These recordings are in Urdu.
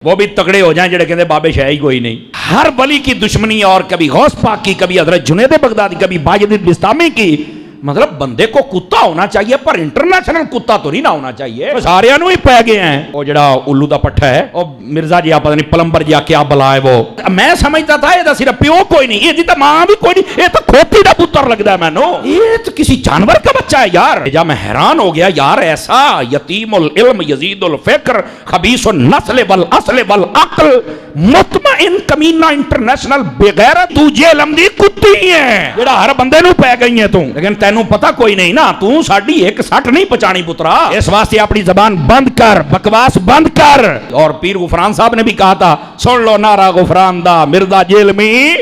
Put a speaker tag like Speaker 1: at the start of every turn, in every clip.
Speaker 1: وہ بھی تگڑے ہو جائیں جڑے کہتے بابے شاہ ہی کوئی نہیں. ہر ولی کی دشمنی اور کبھی غوث پاک کی, کبھی حضرت جنید بغدادی, کبھی باجد بستامی کی. مطلب بندے کو کتا ہونا چاہیے پر انٹرنیشنل کتا تو نہیں نہ ہونا چاہیے. سارے نو ہی پہ گئے ہیں. وہ جڑا الو دا پٹھا ہے وہ مرزا جی پتہ نہیں پلمبر جی کیا بلا ہے وہ. میں سمجھتا تھا یہ صرف پیو کوئی نہیں, یہ تو ماں بھی کوئی نہیں, یہ تو کھوتی دا پتر لگتا ہے مینو. یہ تو کسی جانور کا بچہ ہے یار. جب میں حیران ہو گیا یار, ایسا یتیم العلم یزید الفکر خبیث النسل والاصل والعقل مطمئن کمینہ انٹرنیشنل بغیرت تجھے علم دی کتی ہے جڑا ہر بندے نو پہ گئی ہے. تم لیکن تینوں پتہ کوئی نہیں نا, تو ساڈی ایک سٹ نہیں پچانی پترا. اس واسطے اپنی زبان بند کر, بکواس بند کر. اور پیر غفران صاحب نے بھی کہا تھا, سن لو نعرہ غفران دا, مرزا جیل میں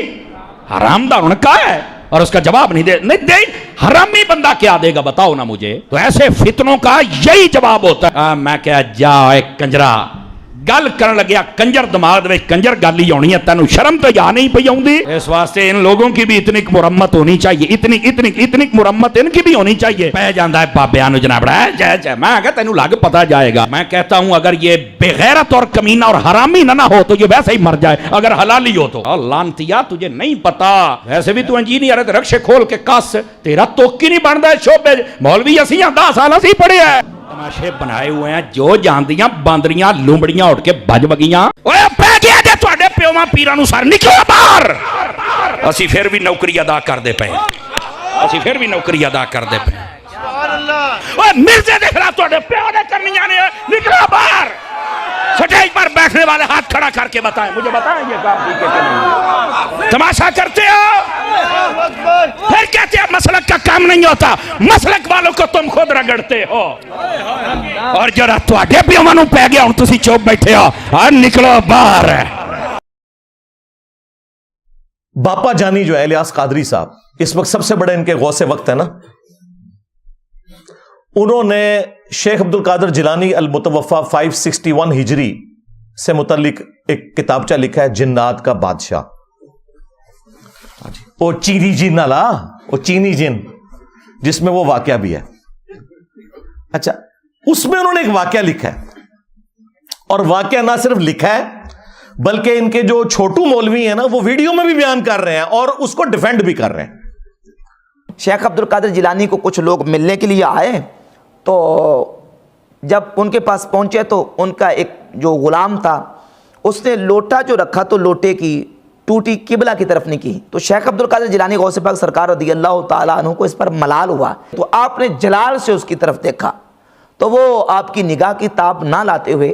Speaker 1: حرام دا ان کا ہے. اور اس کا جواب نہیں دے حرامی بندہ کیا دے گا بتاؤ نا مجھے. تو ایسے فتنوں کا یہی جواب ہوتا ہے. میں کہا جا ایک کنجرا گل کرن لگیا, کنجر دماغ میں کنجر گل ہی ہونی ہے, تینوں شرم تو یا نہیں پئی آؤندی. اس واسطے ان لوگوں کی بھی اتنی مرمت ہونی چاہیے, اتنی مرمت ان کی بھی ہونی چاہیے. پہ جاندہ ہے بابیاں نو جناب جے میں کہتا تینوں لگ پتہ جائے گا. میں کہتا ہوں اگر یہ بغیرت اور کمینہ اور حرامی نہ ہو تو یہ ویسے ہی مر جائے, اگر حلالی ہو تو. لانتیا تجھے نہیں پتا, ویسے بھی تو انجینئر ہے, رکشے کھول کے کس, تیرا توکی نہیں بنتا ہے شعبے. مولوی اسیاں 10 سال اسی پڑھے ہیں, تماشے بنائے ہوئے ہیں, جو جاندیاں باندریاں لومڑیاں اٹھ کے بج بگیاں. اوے پہ گیا جے تواڈے پیواں پیراں نو سر نکلو باہر. اسی پھر بھی نوکری ادا کر دے پے, اسی پھر بھی نوکری ادا کر دے پے. اوے مرزے دے خلاف تواڈے پیو نے کرنیاں نے, نکلو باہر. سٹیج پر بیٹھنے والے ہاتھ کھڑا کر کے بتائیں, مجھے بتائیں یہ کام ٹھیک ہے کہ نہیں. تماشا کرتے ہو, پھر کہتے ہیں مسلک کا کام نہیں ہوتا. مسلک والوں کو تم خود رگڑتے ہو. اور جو تواڈے پیواں نو پے گیا ہن تسی چوپ بیٹھے ہو, اور نکلو باہر.
Speaker 2: باپا جانی جو ہے الیاس قادری صاحب, اس وقت سب سے بڑے ان کے غوث وقت ہے نا, انہوں نے شیخ عبد القادر جیلانی المتوفا 561 ہجری سے متعلق ایک کتابچہ لکھا ہے, جنات کا بادشاہ. وہ چینی جن والا, وہ چینی جن جس میں وہ واقعہ بھی ہے. اچھا, اس میں انہوں نے ایک واقعہ لکھا ہے, اور واقعہ نہ صرف لکھا ہے بلکہ ان کے جو چھوٹو مولوی ہیں نا وہ ویڈیو میں بھی بیان کر رہے ہیں اور اس کو ڈیفینڈ بھی کر رہے ہیں.
Speaker 3: شیخ عبد القادر جیلانی کو کچھ لوگ ملنے کے لیے آئے, تو جب ان کے پاس پہنچے تو ان کا ایک جو غلام تھا اس نے لوٹا جو رکھا تو لوٹے کی ٹوٹی قبلہ کی طرف نہیں کی. تو شیخ عبد القادر جیلانی غوث پاک سرکار رضی اللہ تعالیٰ عنہ کو اس پر ملال ہوا, تو آپ نے جلال سے اس کی طرف دیکھا تو وہ آپ کی نگاہ کی تاب نہ لاتے ہوئے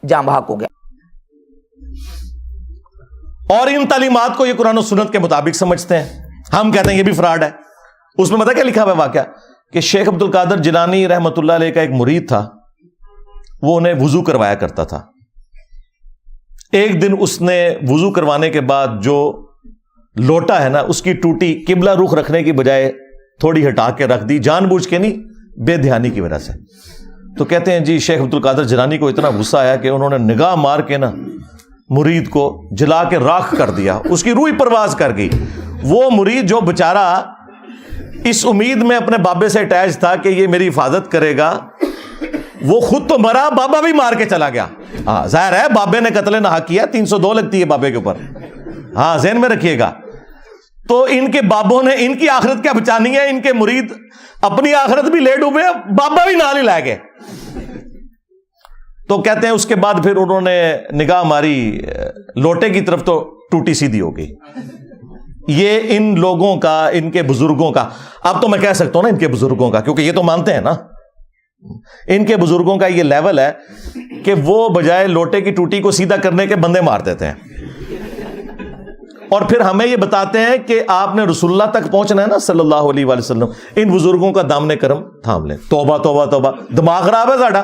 Speaker 3: جاں بحق ہو گیا.
Speaker 2: اور ان تعلیمات کو یہ قرآن و سنت کے مطابق سمجھتے ہیں. ہم کہتے ہیں یہ بھی فراڈ ہے. اس میں پتہ کیا لکھا ہوا ہے واقعہ, کہ شیخ عبد القادر جیلانی رحمۃ اللہ علیہ کا ایک مرید تھا, وہ انہیں وضو کروایا کرتا تھا. ایک دن اس نے وضو کروانے کے بعد جو لوٹا ہے نا اس کی ٹوٹی قبلہ رخ رکھنے کی بجائے تھوڑی ہٹا کے رکھ دی, جان بوجھ کے نہیں, بے دھیانی کی وجہ سے. تو کہتے ہیں جی شیخ عبد القادر جیلانی کو اتنا غصہ آیا کہ انہوں نے نگاہ مار کے نا مرید کو جلا کے راکھ کر دیا, اس کی روح پرواز کر گئی. وہ مرید جو بیچارہ اس امید میں اپنے بابے سے اٹیچ تھا کہ یہ میری حفاظت کرے گا, وہ خود تو مرا, بابا بھی مار کے چلا گیا. ہاں ظاہر ہے بابے نے قتل ناحق کیا, 302 لگتی ہے بابے کے اوپر, ہاں ذہن میں رکھیے گا. تو ان کے بابوں نے ان کی آخرت کیا بچانی ہے, ان کے مرید اپنی آخرت بھی لے ڈوبے, بابا بھی نال ہی لائے گئے. تو کہتے ہیں اس کے بعد پھر انہوں نے نگاہ ماری لوٹے کی طرف تو ٹوٹی سیدھی ہو گئی. یہ ان لوگوں کا, ان کے بزرگوں کا, اب تو میں کہہ سکتا ہوں نا ان کے بزرگوں کا, کیونکہ یہ تو مانتے ہیں نا, ان کے بزرگوں کا یہ لیول ہے کہ وہ بجائے لوٹے کی ٹوٹی کو سیدھا کرنے کے بندے مار دیتے ہیں, اور پھر ہمیں یہ بتاتے ہیں کہ آپ نے رسول اللہ تک پہنچنا ہے نا صلی اللہ علیہ وآلہ وسلم, ان بزرگوں کا دامن کرم تھام لیں. توبہ توبہ توبہ, دماغ خراب ہے ساڈا,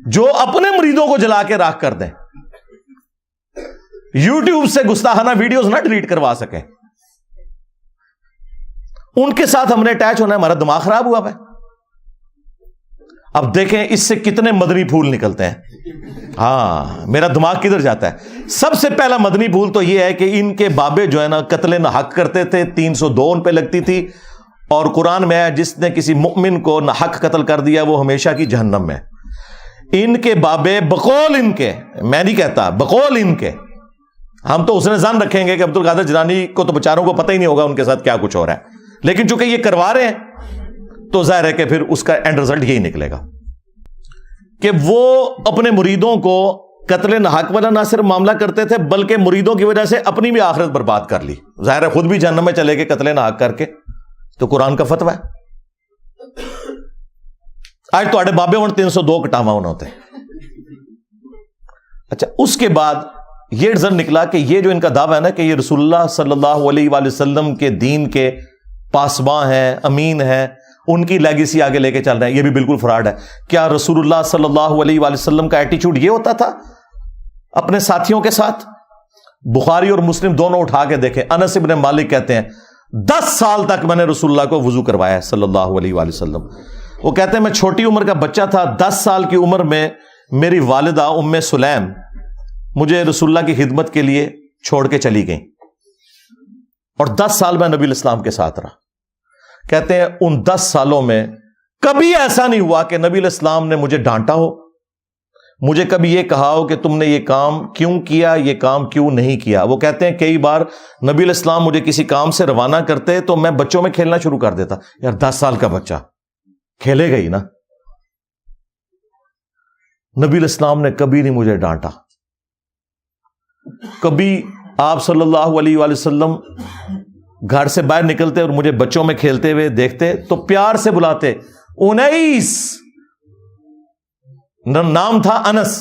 Speaker 2: جو اپنے مریدوں کو جلا کے راکھ کر دیں, یوٹیوب سے گستاخانہ ویڈیوز نہ ڈیلیٹ کروا سکیں, ان کے ساتھ ہم نے اٹیچ ہونا ہے, ہمارا دماغ خراب ہوا ہے. اب دیکھیں اس سے کتنے مدنی پھول نکلتے ہیں. ہاں میرا دماغ کدھر جاتا ہے. سب سے پہلا مدنی پھول تو یہ ہے کہ ان کے بابے جو ہے نا قتل ناحق کرتے تھے, 302 ان پہ لگتی تھی, اور قرآن میں ہے جس نے کسی مؤمن کو ناحق قتل کر دیا وہ ہمیشہ کی جہنم میں. ان کے بابے بقول ان کے، میں نہیں کہتا، بقول ان کے، ہم تو حسن ظن رکھیں گے کہ عبد القادر جیلانی کو تو بیچاروں کو پتہ ہی نہیں ہوگا ان کے ساتھ کیا کچھ ہو رہا ہے، لیکن چونکہ یہ کروا رہے ہیں تو ظاہر ہے کہ پھر اس کا اینڈ رزلٹ یہی نکلے گا کہ وہ اپنے مریدوں کو قتل ناحق والا نہ صرف معاملہ کرتے تھے بلکہ مریدوں کی وجہ سے اپنی بھی آخرت برباد کر لی. ظاہر ہے خود بھی جہنم میں چلے گئے قتل ناحق کر کے، تو قرآن کا فتویٰ ہے. آج تو آڑے بابے ہوں 302 کٹاوا ہونا ہوتے ہیں. اچھا، اس کے بعد یہ رزلٹ نکلا کہ یہ جو ان کا دعویٰ ہے نا کہ یہ رسول اللہ صلی اللہ علیہ وآلہ وسلم کے دین کے پاسباں ہیں، امین ہیں، ان کی لیگیسی آگے لے کے چل رہے ہیں، یہ بھی بالکل فراڈ ہے. کیا رسول اللہ صلی اللہ علیہ وآلہ وسلم کا ایٹیچیوڈ یہ ہوتا تھا اپنے ساتھیوں کے ساتھ؟ بخاری اور مسلم دونوں اٹھا کے دیکھیں. انس ابن مالک کہتے ہیں 10 سال تک میں نے رسول اللہ کو وضو کروایا ہے صلی اللہ علیہ وآلہ وسلم. وہ کہتے ہیں میں چھوٹی عمر کا بچہ تھا، 10 سال کی عمر میں میری والدہ ام سلیم مجھے رسول اللہ کی خدمت کے لیے چھوڑ کے چلی گئیں، اور 10 سال میں نبی الاسلام کے ساتھ رہا. کہتے ہیں ان 10 سالوں میں کبھی ایسا نہیں ہوا کہ نبی الاسلام نے مجھے ڈانٹا ہو، مجھے کبھی یہ کہا ہو کہ تم نے یہ کام کیوں کیا، یہ کام کیوں نہیں کیا. وہ کہتے ہیں کئی بار نبی الاسلام مجھے کسی کام سے روانہ کرتے تو میں بچوں میں کھیلنا شروع کر دیتا. یار 10 سال کا بچہ کھیلے گا ہی نا. نبی الاسلام نے کبھی نہیں مجھے ڈانٹا. کبھی آپ صلی اللہ علیہ وآلہ وسلم گھر سے باہر نکلتے اور مجھے بچوں میں کھیلتے ہوئے دیکھتے تو پیار سے بلاتے، انیس، نام تھا انس،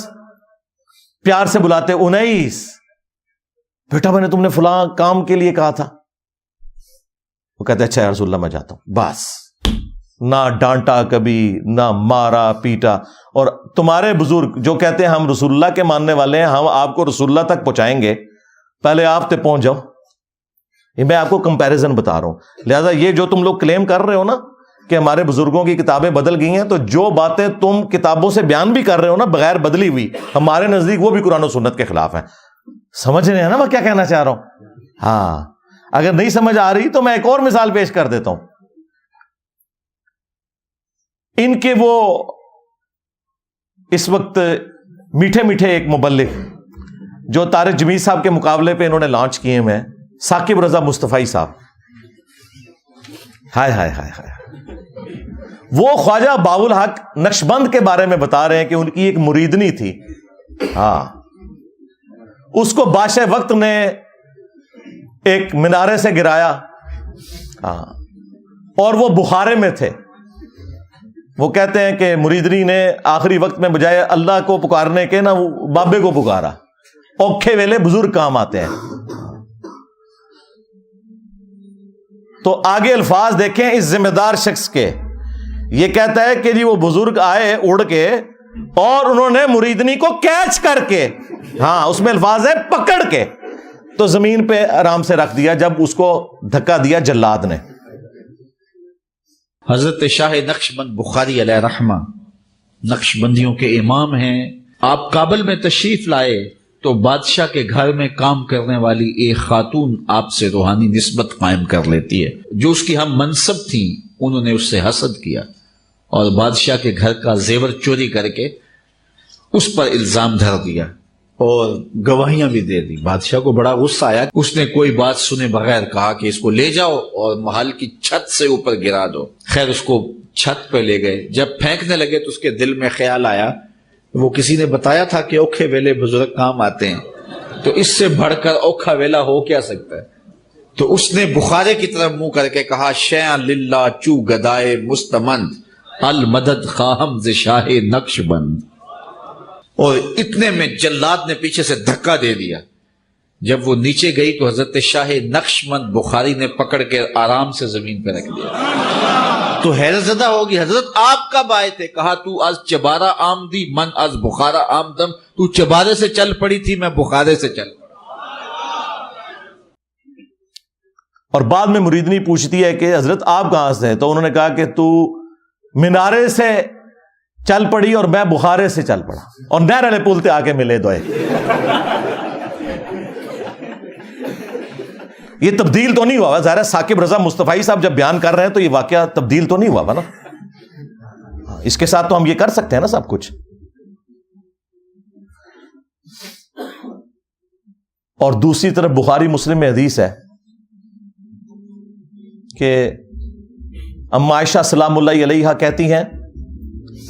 Speaker 2: پیار سے بلاتے، انیس بیٹا میں نے تم نے فلاں کام کے لیے کہا تھا. وہ کہتے اچھا یا رسول اللہ میں جاتا ہوں. بس نہ ڈانٹا کبھی، نہ مارا پیٹا. اور تمہارے بزرگ جو کہتے ہیں ہم رسول اللہ کے ماننے والے ہیں، ہم آپ کو رسول اللہ تک پہنچائیں گے، پہلے آپ تک پہنچ جاؤ. یہ میں آپ کو کمپیریزن بتا رہا ہوں. لہذا یہ جو تم لوگ کلیم کر رہے ہو نا کہ ہمارے بزرگوں کی کتابیں بدل گئی ہیں، تو جو باتیں تم کتابوں سے بیان بھی کر رہے ہو نا بغیر بدلی ہوئی، ہمارے نزدیک وہ بھی قرآن و سنت کے خلاف ہیں. سمجھ رہے ہیں نا میں کیا کہنا چاہ رہا ہوں؟ ہاں، اگر نہیں سمجھ آ رہی تو میں ایک اور مثال پیش کر دیتا ہوں. ان کے وہ اس وقت میٹھے میٹھے ایک مبلغ جو طارق جمیل صاحب کے مقابلے پہ انہوں نے لانچ کیے ہوئے، ثاقب رضا مصطفی صاحب، ہائے ہائے ہائے ہائے، وہ خواجہ باؤ الحق نقشبند کے بارے میں بتا رہے ہیں کہ ان کی ایک مریدنی تھی. ہاں، اس کو بادشاہ وقت نے ایک مینارے سے گرایا. ہاں، اور وہ بخارے میں تھے. وہ کہتے ہیں کہ مریدنی نے آخری وقت میں بجائے اللہ کو پکارنے کے نا وہ بابے کو پکارا. اوکھے ویلے بزرگ کام آتے ہیں. تو آگے الفاظ دیکھیں اس ذمہ دار شخص کے. یہ کہتا ہے کہ جی وہ بزرگ آئے اڑ کے اور انہوں نے مریدنی کو کیچ کر کے، ہاں اس میں الفاظ ہے پکڑ کے، تو زمین پہ آرام سے رکھ دیا جب اس کو دھکا دیا جلاد نے.
Speaker 4: حضرت شاہ نقشبند بخاری علیہ رحمہ نقشبندیوں کے امام ہیں. آپ کابل میں تشریف لائے تو بادشاہ کے گھر میں کام کرنے والی ایک خاتون آپ سے روحانی نسبت قائم کر لیتی ہے. جو اس کی ہم منصب تھیں انہوں نے اس سے حسد کیا اور بادشاہ کے گھر کا زیور چوری کر کے اس پر الزام دھر دیا اور گواہیاں بھی دے دی. بادشاہ کو بڑا غصہ آیا. اس نے کوئی بات سنے بغیر کہا کہ اس کو لے جاؤ اور محل کی چھت سے اوپر گرا دو. خیر اس کو چھت پہ لے گئے. جب پھینکنے لگے تو اس کے دل میں خیال آیا، وہ کسی نے بتایا تھا کہ اوکھے ویلے بزرگ کام آتے ہیں، تو اس سے بڑھ کر اوکھا ویلا ہو کیا سکتا ہے. تو اس نے بخارے کی طرف منہ کر کے کہا، شیعہ للہ چو گدائے مستمند المدد خواہم ز شاہ نقش بند. اور اتنے میں جلاد نے پیچھے سے دھکا دے دیا. جب وہ نیچے گئی تو حضرت شاہ نقشبند بخاری نے پکڑ کے آرام سے زمین پہ رکھ دیا. تو حیرت زدہ ہوگی، حضرت آپ کب آئے تھے؟ کہا تو از چبارہ آمدی من از بخارا آمدم. تو چبارے سے چل پڑی تھی، میں بخارے سے چل پڑا.
Speaker 2: اور بعد میں مریدنی پوچھتی ہے کہ حضرت آپ کہاں سے؟ تو انہوں نے کہا کہ تو مینارے سے چل پڑی اور میں بخارے سے چل پڑا، اور نہر والے پل تے آ کے ملے دوئے. یہ تبدیل تو نہیں ہوا. ظاہر ہے ثاقب رضا مصطفی صاحب جب بیان کر رہے ہیں تو یہ واقعہ تبدیل تو نہیں ہوا نا. اس کے ساتھ تو ہم یہ کر سکتے ہیں نا سب کچھ. اور دوسری طرف بخاری مسلم میں حدیث ہے کہ اما عائشہ سلام اللہ علیہا کہتی ہیں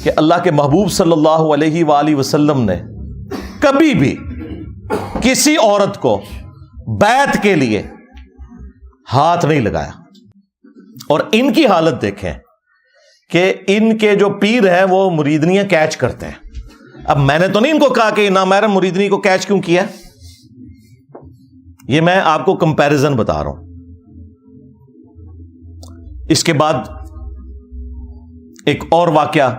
Speaker 2: کہ اللہ کے محبوب صلی اللہ علیہ وآلہ وسلم نے کبھی بھی کسی عورت کو بیعت کے لیے ہاتھ نہیں لگایا. اور ان کی حالت دیکھیں کہ ان کے جو پیر ہیں وہ مریدنیاں کیچ کرتے ہیں. اب میں نے تو نہیں ان کو کہا کہ نامحرم مریدنی کو کیچ کیوں کیا، یہ میں آپ کو کمپیریزن بتا رہا ہوں. اس کے بعد ایک اور واقعہ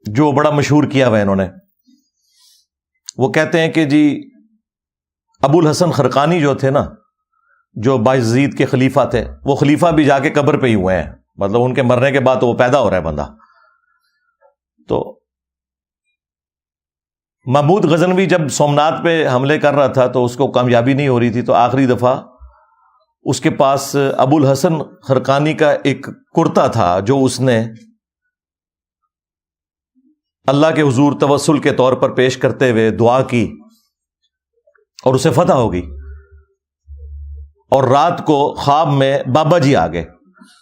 Speaker 2: جو بڑا مشہور کیا ہوا انہوں نے، وہ کہتے ہیں کہ جی ابو الحسن خرقانی جو تھے نا، جو بایزید کے خلیفہ تھے، وہ خلیفہ بھی جا کے قبر پہ ہی ہوئے ہیں، مطلب ان کے مرنے کے بعد تو وہ پیدا ہو رہا ہے بندہ. تو محمود غزنوی جب سومناتھ پہ حملے کر رہا تھا تو اس کو کامیابی نہیں ہو رہی تھی، تو آخری دفعہ اس کے پاس ابو الحسن خرقانی کا ایک کرتا تھا جو اس نے اللہ کے حضور توسل کے طور پر پیش کرتے ہوئے دعا کی اور اسے فتح ہو گئی. اور رات کو خواب میں بابا جی آ گئے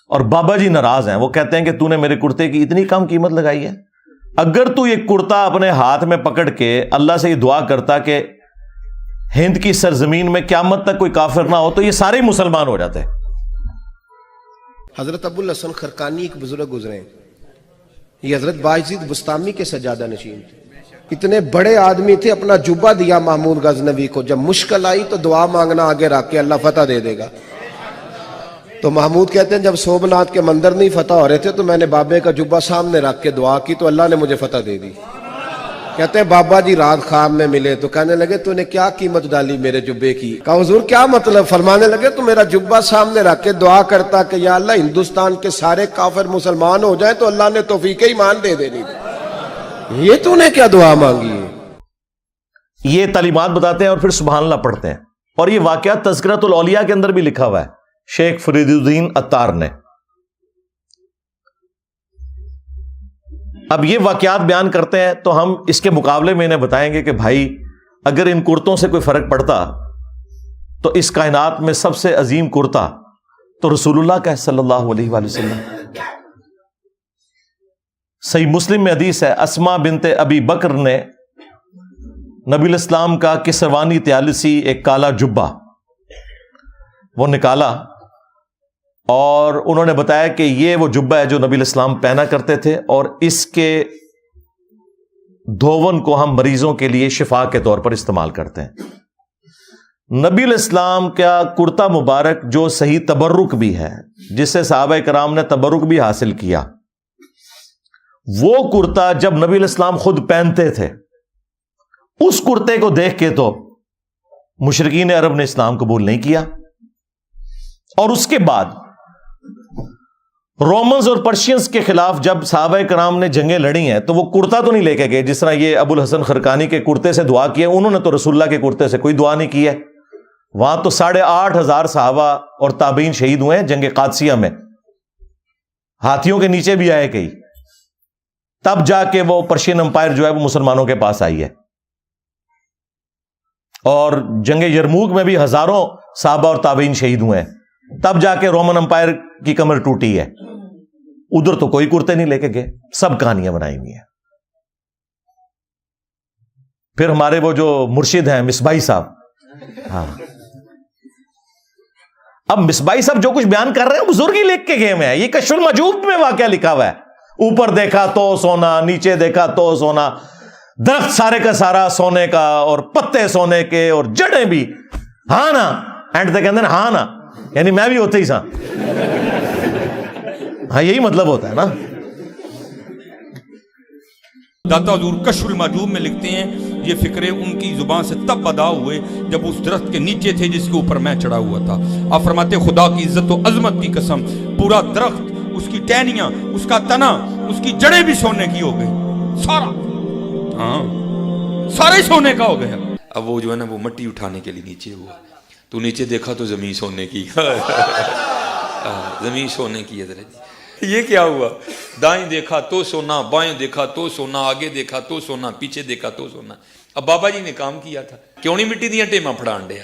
Speaker 2: اور بابا جی ناراض ہیں. وہ کہتے ہیں کہ تو نے میرے کرتے کی اتنی کم قیمت لگائی ہے، اگر تو یہ کرتا اپنے ہاتھ میں پکڑ کے اللہ سے یہ دعا کرتا کہ ہند کی سرزمین میں قیامت تک کوئی کافر نہ ہو تو یہ سارے ہی مسلمان ہو جاتے.
Speaker 5: حضرت ابو الحسن خرقانی ایک بزرگ گزرے ہیں، یہ حضرت بایزید بستامی کے سجادہ نشین تھے. اتنے بڑے آدمی تھے، اپنا جبہ دیا محمود غزنوی کو، جب مشکل آئی تو دعا مانگنا آگے رکھ کے اللہ فتح دے دے گا. تو محمود کہتے ہیں جب سومناتھ کے مندر نہیں فتح ہو رہے تھے تو میں نے بابے کا جبہ سامنے رکھ کے دعا کی تو اللہ نے مجھے فتح دے دی. کہتے ہیں بابا جی رات خواب میں ملے تو کہنے لگے تو نے کیا قیمت ڈالی میرے جبے کی؟ کہا حضور کیا مطلب؟ فرمانے لگے تو میرا جبہ سامنے رکھ کے دعا کرتا کہ یا اللہ ہندوستان کے سارے کافر مسلمان ہو جائیں تو اللہ نے توفیق ایمان دے دینی. یہ تو نے کیا دعا مانگی ہے؟
Speaker 2: یہ تعلیمات بتاتے ہیں اور پھر سبحان اللہ پڑھتے ہیں. اور یہ واقعہ تذکرۃ الاولیاء کے اندر بھی لکھا ہوا ہے شیخ فرید الدین عطار نے. اب یہ واقعات بیان کرتے ہیں تو ہم اس کے مقابلے میں انہیں بتائیں گے کہ بھائی اگر ان کرتوں سے کوئی فرق پڑتا تو اس کائنات میں سب سے عظیم کرتا تو رسول اللہ کا ہے صلی اللہ علیہ وآلہ وسلم. صحیح مسلم میں حدیث ہے اسما بنت ابی بکر نے نبی الاسلام کا کسروانی طیالسی ایک کالا جبہ وہ نکالا اور انہوں نے بتایا کہ یہ وہ جبہ ہے جو نبی الاسلام پہنا کرتے تھے اور اس کے دھون کو ہم مریضوں کے لیے شفا کے طور پر استعمال کرتے ہیں. نبی الاسلام کا کرتا مبارک جو صحیح تبرک بھی ہے جس سے صحابہ کرام نے تبرک بھی حاصل کیا، وہ کرتا جب نبی الاسلام خود پہنتے تھے اس کرتے کو دیکھ کے تو مشرکین عرب نے اسلام قبول نہیں کیا. اور اس کے بعد رومنز اور پرشینز کے خلاف جب صحابہ کرام نے جنگیں لڑی ہیں تو وہ کرتا تو نہیں لے کے گئے جس طرح یہ ابو الحسن خرقانی کے کرتے سے دعا کی ہے. انہوں نے تو رسول اللہ کے کرتے سے کوئی دعا نہیں کی ہے. وہاں تو 8,500 صحابہ اور تابعین شہید ہوئے ہیں جنگ قادسیہ میں، ہاتھیوں کے نیچے بھی آئے کئی، تب جا کے وہ پرشین امپائر جو ہے وہ مسلمانوں کے پاس آئی ہے. اور جنگ یرموک میں بھی ہزاروں صحابہ اور تابعین شہید ہوئے ہیں، تب جا کے رومن امپائر کی کمر ٹوٹی ہے. ادھر تو کوئی کرتے نہیں لے کے گئے، سب کہانیاں بنائی ہوئی ہیں. پھر ہمارے وہ جو مرشد ہیں مصباحی صاحب، ہاں اب مصباحی صاحب جو کچھ بیان کر رہے ہیں بزرگ ہی لکھ کے گئے ہوئے ہیں. یہ کشف المجوب میں واقعہ لکھا ہوا ہے، اوپر دیکھا تو سونا، نیچے دیکھا تو سونا، درخت سارے کا سارا سونے کا اور پتے سونے کے اور جڑیں بھی. ہاں نا اینڈ تک کہتے ہیں ہاں نا، یعنی میں بھی ہوتے ہی سا. ہاں یہی مطلب ہوتا ہے نا.
Speaker 6: داتا حضور کشف المحجوب میں لکھتے ہیں یہ فکرے ان کی زبان سے تب ادا ہوئے جب اس درخت کے نیچے تھے جس کے اوپر میں چڑھا ہوا تھا. آپ فرماتے خدا کی عزت و عظمت کی قسم پورا درخت، اس کی ٹہنیاں، اس کا تنا، اس کی جڑیں بھی سونے کی ہو گئی، سارا، ہاں سارے سونے کا ہو گیا. اب وہ جو ہے نا وہ مٹی اٹھانے کے لیے نیچے ہوا، تو نیچے دیکھا تو زمین سونے کی زمین سونے کی ہے. یہ کیا ہوا؟ دائیں دیکھا تو سونا، بائیں دیکھا تو سونا، آگے دیکھا تو سونا، پیچھے دیکھا تو سونا. اب بابا جی نے کام کیا تھا، کیوں نہیں مٹی دیا ٹیما پھڑان ڈیا.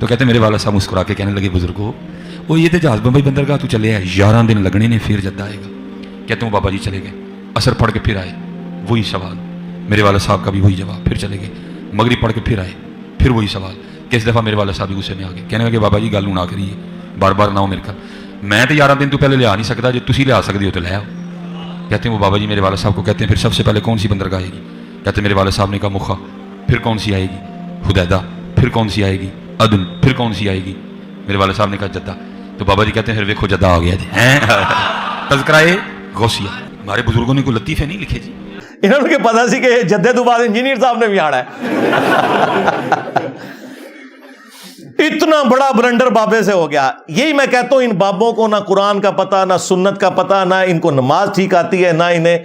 Speaker 6: تو کہتے ہیں میرے والد صاحب مسکرا کے کہنے لگے بزرگوں وہ یہ تو جہاز بمبئی بندرگاہ تو چلے آئے 11 دن لگنے نے پھر جدہ آئے گا. کہتے ہیں وہ بابا جی چلے گئے, عصر پڑھ کے پھر آئے, وہی سوال. میرے والد صاحب کا بھی وہی جواب, پھر چلے گئے, مغرب پڑھ کے پھر آئے, پھر وہی سوال. کس دفعہ میرے والد صاحب بھی غصے میں آ گئے, کہنے لگے بابا جی گل نہ کریے, بار بار نہ ہو میرے گھر, میں تو 11 دن تو پہلے لیا نہیں سکتا, جو تسی لیا سکتے ہو تو لے آؤ. کہتے ہیں وہ بابا جی میرے والد صاحب کو کہتے ہیں پھر سب سے پہلے کون سی بندرگاہ آئے گی؟ کہتے ہیں میرے والد صاحب نے کہا مخا. پھر کون سی آئے گی؟ حدیدہ. پھر کون سی آئے گی؟ عدن. پھر کون سی آئے گی؟ میرے والد صاحب نے کہا جدہ. تو بابا جی کہتے ہیں پھر ویکھو جدہ آ گیا جی. تذکرہ غوثیہ. ہمارے بزرگوں نے کوئی لطیفے نہیں لکھے جی.
Speaker 2: انہوں نے پتا سی کہ جدے تو بعد انجینئر صاحب نے بھی آنا ہے. اتنا بڑا بلنڈر بابے سے ہو گیا. یہی میں کہتا ہوں ان بابوں کو نہ قرآن کا پتہ, نہ سنت کا پتہ, نہ ان کو نماز ٹھیک آتی ہے, نہ انہیں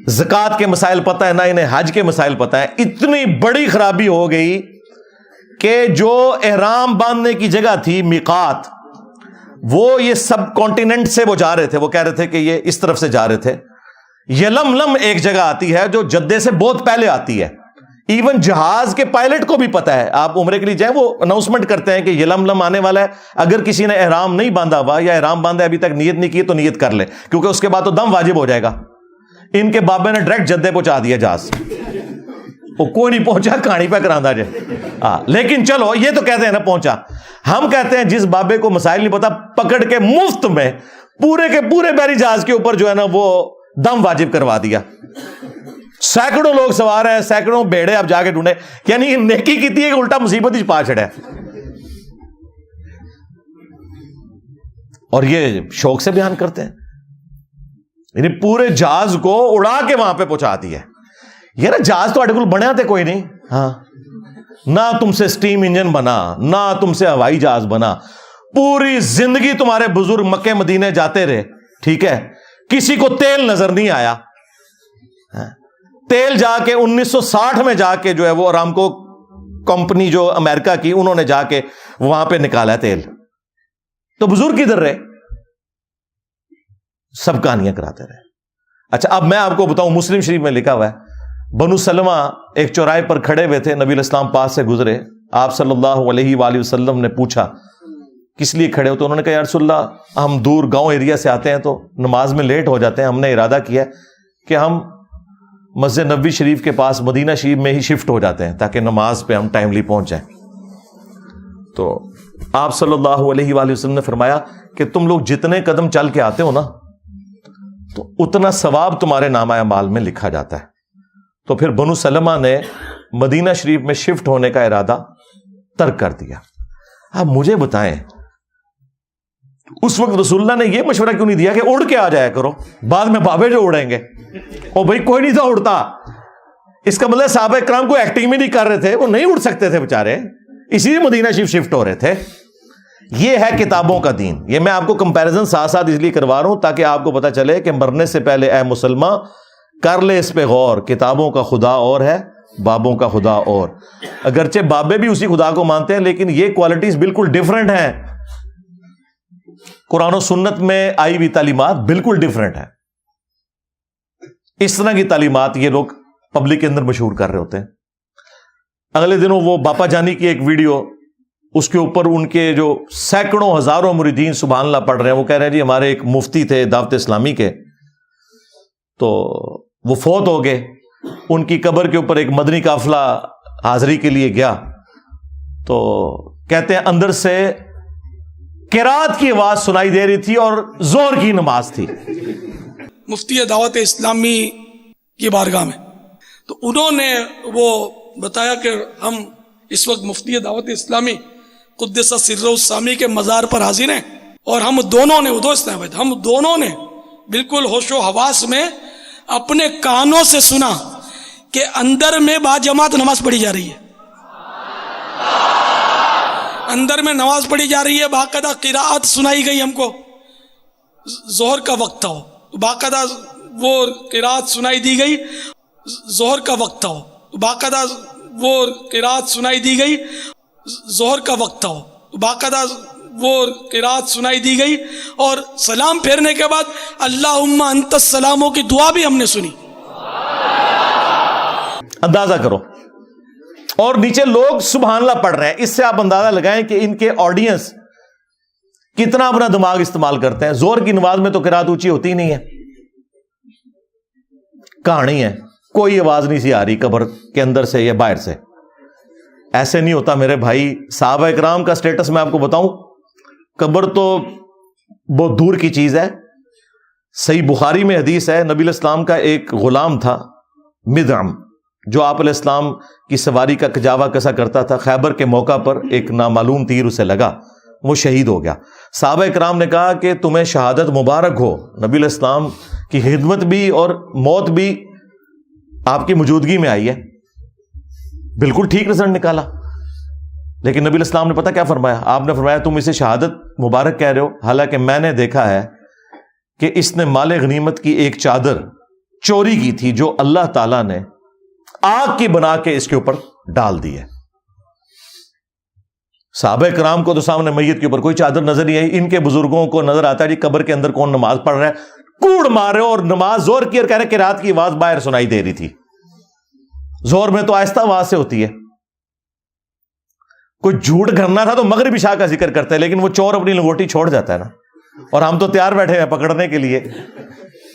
Speaker 2: زکوٰۃ کے مسائل پتہ ہے, نہ انہیں حج کے مسائل پتہ ہے. اتنی بڑی خرابی ہو گئی کہ جو احرام باندھنے کی جگہ تھی میقات, وہ یہ سب کانٹیننٹ سے وہ جا رہے تھے, وہ کہہ رہے تھے کہ یہ اس طرف سے جا رہے تھے. یلملم ایک جگہ آتی ہے جو جدے سے بہت پہلے آتی ہے. ایون جہاز کے پائلٹ کو بھی پتا ہے, آپ عمرے کے لیے جائیں وہ اناؤنسمنٹ کرتے ہیں کہ یلملم آنے والا ہے, اگر کسی نے احرام نہیں باندھا ہوا یا احرام باندھا ابھی تک نیت نہیں کی تو نیت کر لے, کیونکہ اس کے بعد تو دم واجب ہو جائے گا. ان کے بابے نے ڈائریکٹ جدے پہنچا دیا جہاز, وہ کوئی نہیں پہنچا, کہانی پہ کراندہ جائے. لیکن چلو یہ تو کہتے ہیں نا پہنچا. ہم کہتے ہیں جس بابے کو مسائل نہیں پتا, پکڑ کے مفت میں پورے کے پورے بحری جہاز کے اوپر جو ہے نا وہ دم واجب کروا دیا. سینکڑوں لوگ سوار ہیں, سینکڑوں بیڑے آپ جا کے ڈھونڈے, یعنی نیکی کی تھی کہ الٹا مصیبت ہی پا چھڑا. اور یہ شوق سے بیان کرتے ہیں, یعنی پورے جہاز کو اڑا کے وہاں پہ پہنچا دیا. یہ نا جہاز تو اٹکل بنیا تھے کوئی نہیں, ہاں نہ تم سے سٹیم انجن بنا, نہ تم سے ہوائی جہاز بنا. پوری زندگی تمہارے بزرگ مکے مدینے جاتے رہے, ٹھیک ہے, کسی کو تیل نظر نہیں آیا. تیل جا کے 1960 میں جا کے جو ہے وہ ارامکو کمپنی جو امریکہ کی, انہوں نے جا کے وہاں پہ نکالا تیل. تو بزرگ کدھر رہے؟ سب کہانیاں کراتے رہے. اچھا اب میں آپ کو بتاؤں, مسلم شریف میں لکھا ہوا ہے, بنو سلمہ ایک چوراہے پر کھڑے ہوئے تھے, نبی علیہ السلام پاس سے گزرے, آپ صلی اللہ علیہ وآلہ وسلم نے پوچھا کس لیے کھڑے ہو؟ تو انہوں نے کہا یا رسول اللہ ہم دور گاؤں ایریا سے آتے ہیں تو نماز میں لیٹ ہو جاتے ہیں, ہم نے ارادہ کیا کہ ہم مسجد نبوی شریف کے پاس مدینہ شریف میں ہی شفٹ ہو جاتے ہیں تاکہ نماز پہ ہم ٹائملی پہنچ جائیں. تو آپ صلی اللہ علیہ وآلہ وسلم نے فرمایا کہ تم لوگ جتنے قدم چل کے آتے ہو نا تو اتنا ثواب تمہارے نامہ اعمال میں لکھا جاتا ہے. تو پھر بنو سلمہ نے مدینہ شریف میں شفٹ ہونے کا ارادہ ترک کر دیا. اب مجھے بتائیں اس وقت رسول اللہ نے یہ مشورہ کیوں نہیں دیا کہ اڑ کے آ جایا کرو, بعد میں بابے جو اڑیں گے. او بھائی کوئی نہیں تھا اڑتا, اس کا مطلب صحابہ کرام کو ایکٹنگ بھی نہیں کر رہے تھے, وہ نہیں اڑ سکتے تھے بےچارے, اسی لیے مدینہ شریف شفٹ ہو رہے تھے. یہ ہے کتابوں کا دین. یہ میں آپ کو کمپیریزن ساتھ ساتھ اس لیے کروا رہا ہوں تاکہ آپ کو پتا چلے کہ مرنے سے پہلے اے مسلمان کر لے اس پہ غور, کتابوں کا خدا اور ہے, بابوں کا خدا اور. اگرچہ بابے بھی اسی خدا کو مانتے ہیں لیکن یہ کوالٹیز بالکل ڈیفرنٹ ہیں. قرآن و سنت میں آئی ہوئی تعلیمات بالکل ڈیفرنٹ ہیں. اس طرح کی تعلیمات یہ لوگ پبلک کے اندر مشہور کر رہے ہوتے ہیں. اگلے دنوں وہ باپا جانی کی ایک ویڈیو, اس کے اوپر ان کے جو سینکڑوں ہزاروں مریدین سبحان اللہ پڑھ رہے ہیں, وہ کہہ رہے ہیں جی ہمارے ایک مفتی تھے دعوت اسلامی کے, تو وہ فوت ہو گئے, ان کی قبر کے اوپر ایک مدنی قافلہ حاضری کے لیے گیا, تو کہتے ہیں اندر سے قرات کی آواز سنائی دے رہی تھی اور زہر کی نماز تھی.
Speaker 7: مفتی دعوت اسلامی کی بارگاہ میں, تو انہوں نے وہ بتایا کہ ہم اس وقت مفتی دعوت اسلامی قدس سر السامی کے مزار پر حاضر ہیں, اور ہم دونوں نے ہم دونوں نے بالکل ہوش و حواس میں اپنے کانوں سے سنا کہ اندر میں با جماعت نماز پڑھی جا رہی ہے, اندر میں نماز پڑھی جا رہی ہے, باقاعدہ قراءت سنائی گئی ہم کو. ظہر کا وقت تھا, باقاعدہ وہ قراءت سنائی دی گئی. ظہر کا وقت تھا, باقاعدہ وہ قراءت سنائی دی گئی. ظہر کا وقت تھا, باقاعدہ وہ قراءت سنائی دی گئی, اور سلام پھیرنے کے بعد اللہم انت السلاموں کی دعا بھی ہم نے سنی.
Speaker 2: اندازہ کرو. اور نیچے لوگ سبحان اللہ پڑھ رہے ہیں. اس سے آپ اندازہ لگائیں کہ ان کے آڈینس کتنا اپنا دماغ استعمال کرتے ہیں. زور کی نماز میں تو قرات اونچی ہوتی ہی نہیں ہے. کہانی ہے, کوئی آواز نہیں سی آ رہی قبر کے اندر سے یا باہر سے. ایسے نہیں ہوتا میرے بھائی. صحابہ اکرام کا سٹیٹس میں آپ کو بتاؤں, قبر تو بہت دور کی چیز ہے. صحیح بخاری میں حدیث ہے, نبی علیہ السلام کا ایک غلام تھا مدعم, جو آپ علیہ السلام کی سواری کا کجاوا کسا کرتا تھا. خیبر کے موقع پر ایک نامعلوم تیر اسے لگا, وہ شہید ہو گیا. صحابہ اکرام نے کہا کہ تمہیں شہادت مبارک ہو, نبی علیہ السلام کی خدمت بھی اور موت بھی آپ کی موجودگی میں آئی ہے. بالکل ٹھیک رزلٹ نکالا. لیکن نبی علیہ السلام نے پتہ کیا فرمایا؟ آپ نے فرمایا تم اسے شہادت مبارک کہہ رہے ہو, حالانکہ میں نے دیکھا ہے کہ اس نے مال غنیمت کی ایک چادر چوری کی تھی جو اللہ تعالیٰ نے آگ کی بنا کے اس کے اوپر ڈال دی ہے. صحابہ کرام کو تو سامنے میت کے اوپر کوئی چادر نظر نہیں آئی. ان کے بزرگوں کو نظر آتا ہے جی قبر کے اندر کون نماز پڑھ رہا ہے, کوڑ مار رہے ہو, اور نماز زور کی اور کہہ رہے کہ رات کی آواز باہر سنائی دے رہی تھی. زور میں تو آہستہ آواز سے ہوتی ہے. کوئی جھوٹ گھرنا تھا تو مغرب عشاء کا ذکر کرتا ہے, لیکن وہ چور اپنی لنگوٹی چھوڑ جاتا ہے نا, اور ہم تو تیار بیٹھے ہیں پکڑنے کے لیے.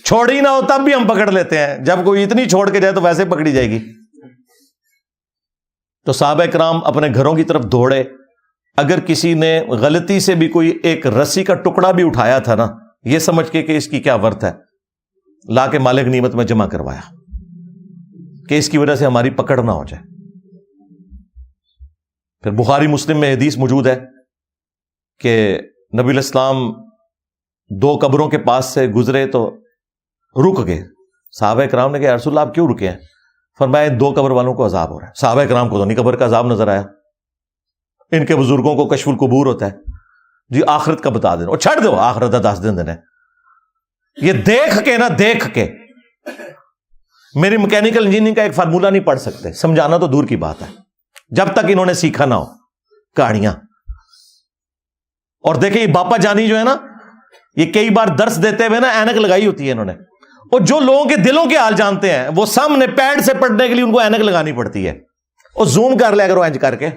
Speaker 2: چھوڑ ہی نہ ہو تب بھی ہم پکڑ لیتے ہیں, جب کوئی اتنی چھوڑ کے جائے تو ویسے پکڑی جائے گی. تو صحابہ کرام اپنے گھروں کی طرف دوڑے. اگر کسی نے غلطی سے بھی کوئی ایک رسی کا ٹکڑا بھی اٹھایا تھا نا, یہ سمجھ کے کہ اس کی کیا ورت ہے, لا کے مال غنیمت میں جمع کروایا کہ اس کی وجہ سے ہماری پکڑ نہ ہو جائے. پھر بخاری مسلم میں حدیث موجود ہے کہ نبی علیہ السلام دو قبروں کے پاس سے گزرے تو رک گئے. صحابہ کرام نے کہا یا رسول اللہ آپ کیوں رکے ہیں؟ فرمایا دو قبر والوں کو عذاب ہو رہا ہے. صحابہ کرام کو تو نہیں قبر کا عذاب نظر آیا. ان کے بزرگوں کو کشف القبور ہوتا ہے, جی آخرت کا بتا دینا, اور چھڑ دو آخرت کا 10 دن دینا. یہ دیکھ کے نا, دیکھ کے میری میکینیکل انجینئرنگ کا ایک فارمولہ نہیں پڑھ سکتے, سمجھانا تو دور کی بات ہے, جب تک انہوں نے سیکھا نہ ہو کہانیاں. اور دیکھیں یہ باپا جانی جو ہے نا, یہ کئی بار درس دیتے ہوئے نا اینک لگائی ہوتی ہے انہوں نے, اور جو لوگوں کے دلوں کے حال جانتے ہیں وہ سامنے پیڈ سے پڑھنے کے لیے ان کو اینک لگانی پڑتی ہے. اور زوم کر لیا کرو اینج کر کے,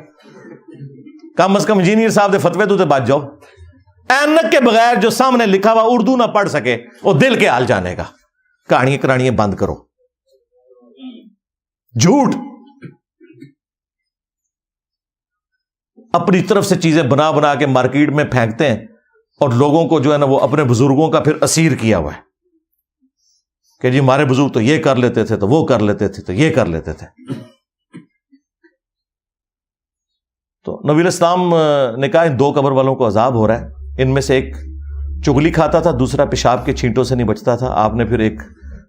Speaker 2: کم از کم انجینئر صاحب دے فتوے تو بچ جاؤ. اینک کے بغیر جو سامنے لکھا ہوا اردو نہ پڑھ سکے وہ دل کے حال جانے گا. کہانیاں کرانیاں بند کرو. جھوٹ اپنی طرف سے چیزیں بنا بنا کے مارکیٹ میں پھینکتے ہیں, اور لوگوں کو جو ہے نا وہ اپنے بزرگوں کا پھر اسیر کیا ہوا ہے کہ جی ہمارے بزرگ تو یہ کر لیتے تھے, تو وہ کر لیتے تھے, تو یہ کر لیتے تھے. تو نبی علیہ السلام نے کہا ان دو قبر والوں کو عذاب ہو رہا ہے. ان میں سے ایک چگلی کھاتا تھا, دوسرا پیشاب کے چھینٹوں سے نہیں بچتا تھا. آپ نے پھر ایک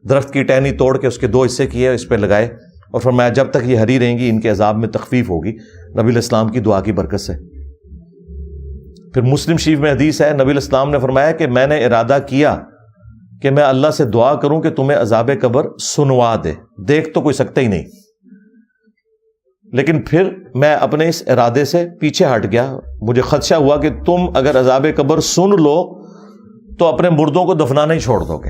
Speaker 2: درخت کی ٹہنی توڑ کے اس کے 2 حصے کیے, اس پہ لگائے, اور فرمایا جب تک یہ ہری رہیں گی ان کے عذاب میں تخفیف ہوگی نبی علیہ السلام کی دعا کی برکت سے. پھر مسلم شریف میں حدیث ہے, نبی علیہ السلام نے فرمایا کہ میں نے ارادہ کیا کہ میں اللہ سے دعا کروں کہ تمہیں عذاب قبر سنوا دے. دیکھ تو کوئی سکتا ہی نہیں, لیکن پھر میں اپنے اس ارادے سے پیچھے ہٹ گیا. مجھے خدشہ ہوا کہ تم اگر عذاب قبر سن لو تو اپنے مردوں کو دفنانا ہی چھوڑ دو گے,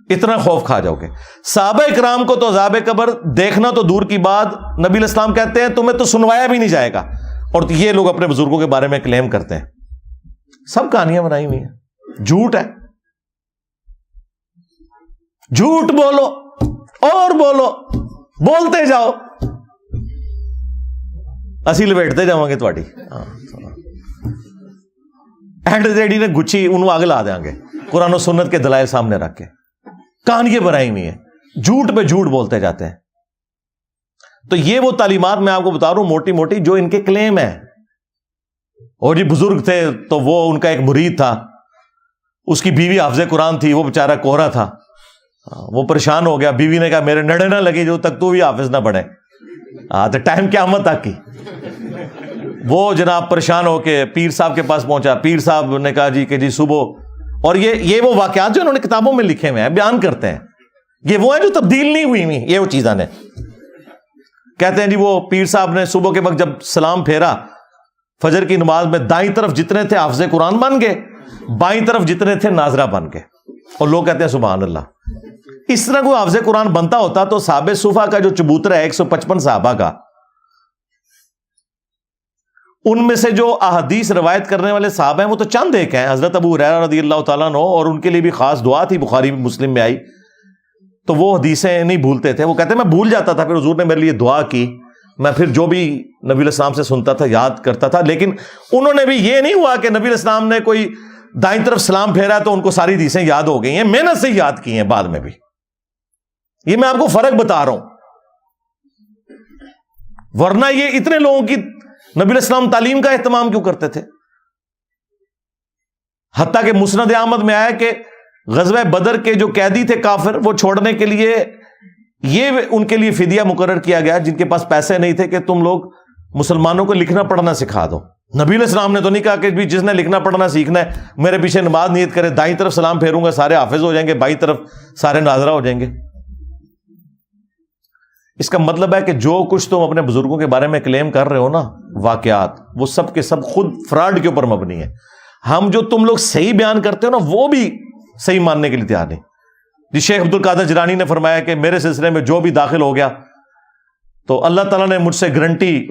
Speaker 2: اتنا خوف کھا جاؤ گے. صحابہ اکرام کو تو عذاب قبر دیکھنا تو دور کی بات, نبی علیہ السلام کہتے ہیں تمہیں تو سنوایا بھی نہیں جائے گا, اور یہ لوگ اپنے بزرگوں کے بارے میں کلیم کرتے ہیں. سب کہانیاں بنائی ہوئی ہیں, جھوٹ ہے. جھوٹ بولو اور بولو, بولتے جاؤ, اسی لپیٹتے جاؤں گے تھوڑی. اینڈ ریڈی نے گچھی انہوں آگے لا دیں گے قرآن و سنت کے دلائل سامنے رکھ کے. کہانیاں بنائی ہوئی ہیں, جھوٹ پہ جھوٹ بولتے جاتے ہیں. تو یہ وہ تعلیمات میں آپ کو بتا رہا ہوں موٹی موٹی جو ان کے کلیم ہیں. اور جی بزرگ تھے تو وہ ان کا ایک مرید تھا, اس کی بیوی حافظ قرآن تھی, وہ بیچارہ کوہرا تھا, وہ پریشان ہو گیا. بیوی نے کہا میرے نڑے نہ لگے جو تک تو بھی حافظ نہ بنے. تو ٹائم قیامت تک کی. وہ جناب پریشان ہو کے پیر صاحب کے پاس پہنچا. پیر صاحب نے کہا جی کہ جی صبح, اور یہ وہ واقعات جو انہوں نے کتابوں میں لکھے ہوئے ہیں, بیان کرتے ہیں, یہ وہ ہیں جو تبدیل نہیں ہوئی ہوئی, یہ وہ چیزاں نے. کہتے ہیں جی وہ پیر صاحب نے صبح کے وقت جب سلام پھیرا فجر کی نماز میں, دائیں طرف جتنے تھے حافظ قرآن بن گئے, بائیں طرف جتنے تھے ناظرہ بن گئے. اور لوگ کہتے ہیں سبحان اللہ. اس طرح کوئی حافظ قرآن بنتا ہوتا تو صحابہ صفا کا جو چبوترا ہے 155 صحابہ کا, ان میں سے جو احادیث روایت کرنے والے صاحب ہیں وہ تو چند ایک ہیں. حضرت ابو ہریرہ رضی اللہ تعالیٰ عنہ، اور ان کے لیے بھی خاص دعا تھی، بخاری مسلم میں آئی. تو وہ حدیثیں نہیں بھولتے تھے. وہ کہتے ہیں میں بھول جاتا تھا، پھر حضور نے میرے لیے دعا کی، میں پھر جو بھی نبی علیہ السلام سے سنتا تھا یاد کرتا تھا. لیکن انہوں نے بھی یہ نہیں ہوا کہ نبی علیہ السلام نے کوئی دائیں طرف سلام پھیرا تو ان کو ساری حدیثیں یاد ہو گئی ہیں، محنت سے یاد کی ہیں بعد میں بھی. یہ میں آپ کو فرق بتا رہا ہوں. ورنہ یہ اتنے لوگوں کی نبی علیہ السلام تعلیم کا اہتمام کیوں کرتے تھے؟ حتیٰ کہ مسند احمد میں آیا کہ غزوہ بدر کے جو قیدی تھے کافر، وہ چھوڑنے کے لیے یہ ان کے لیے فدیہ مقرر کیا گیا جن کے پاس پیسے نہیں تھے کہ تم لوگ مسلمانوں کو لکھنا پڑھنا سکھا دو. نبی علیہ السلام نے تو نہیں کہا کہ بھی جس نے لکھنا پڑھنا سیکھنا ہے میرے پیچھے نماز نیت کرے، دائیں طرف سلام پھیروں گا سارے حافظ ہو جائیں گے، بائیں طرف سارے ناظرہ ہو جائیں گے. اس کا مطلب ہے کہ جو کچھ تم اپنے بزرگوں کے بارے میں کلیم کر رہے ہو نا، واقعات، وہ سب کے سب خود فراڈ کے اوپر مبنی ہے. ہم جو تم لوگ صحیح بیان کرتے ہو نا وہ بھی صحیح ماننے کے لیے تیار نہیں. جی شیخ عبد القادر جیلانی نے فرمایا کہ میرے سلسلے میں جو بھی داخل ہو گیا تو اللہ تعالیٰ نے مجھ سے گارنٹی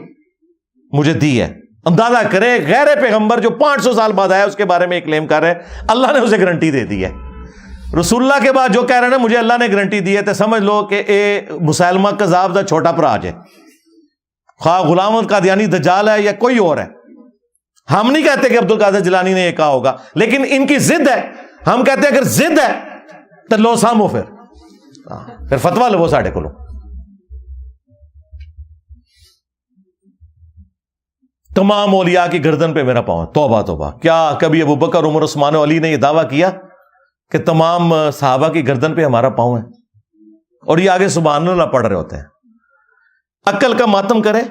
Speaker 2: مجھے دی ہے. اندازہ کرے غیر پیغمبر جو 500 سال بعد آیا اس کے بارے میں ایک کلیم کر رہے ہیں، اللہ نے اسے گارنٹی دے دی ہے. رسول اللہ کے بعد جو کہہ رہے ہیں نا مجھے اللہ نے گارنٹی دی ہے، تو سمجھ لو کہ اے مسلمہ کذاب دا چھوٹا پراج ہے، خواہ غلام احمد قادیانی دجال ہے یا کوئی اور ہے. ہم نہیں کہتے کہ عبد القادر جیلانی نے یہ کہا ہوگا، لیکن ان کی ضد ہے. ہم کہتے ہیں اگر ضد ہے تو لو سامو، پھر فتوا لو ساڈے کو. تمام اولیاء کی گردن پہ میرا پاؤں. توبہ توبہ، کیا کبھی ابو بکر، عمر، عثمان و علی نے یہ دعویٰ کیا کہ تمام صحابہ کی گردن پہ ہمارا پاؤں ہے؟ اور یہ آگے سبحان اللہ پڑھ رہے ہوتے ہیں. عقل کا ماتم کرے.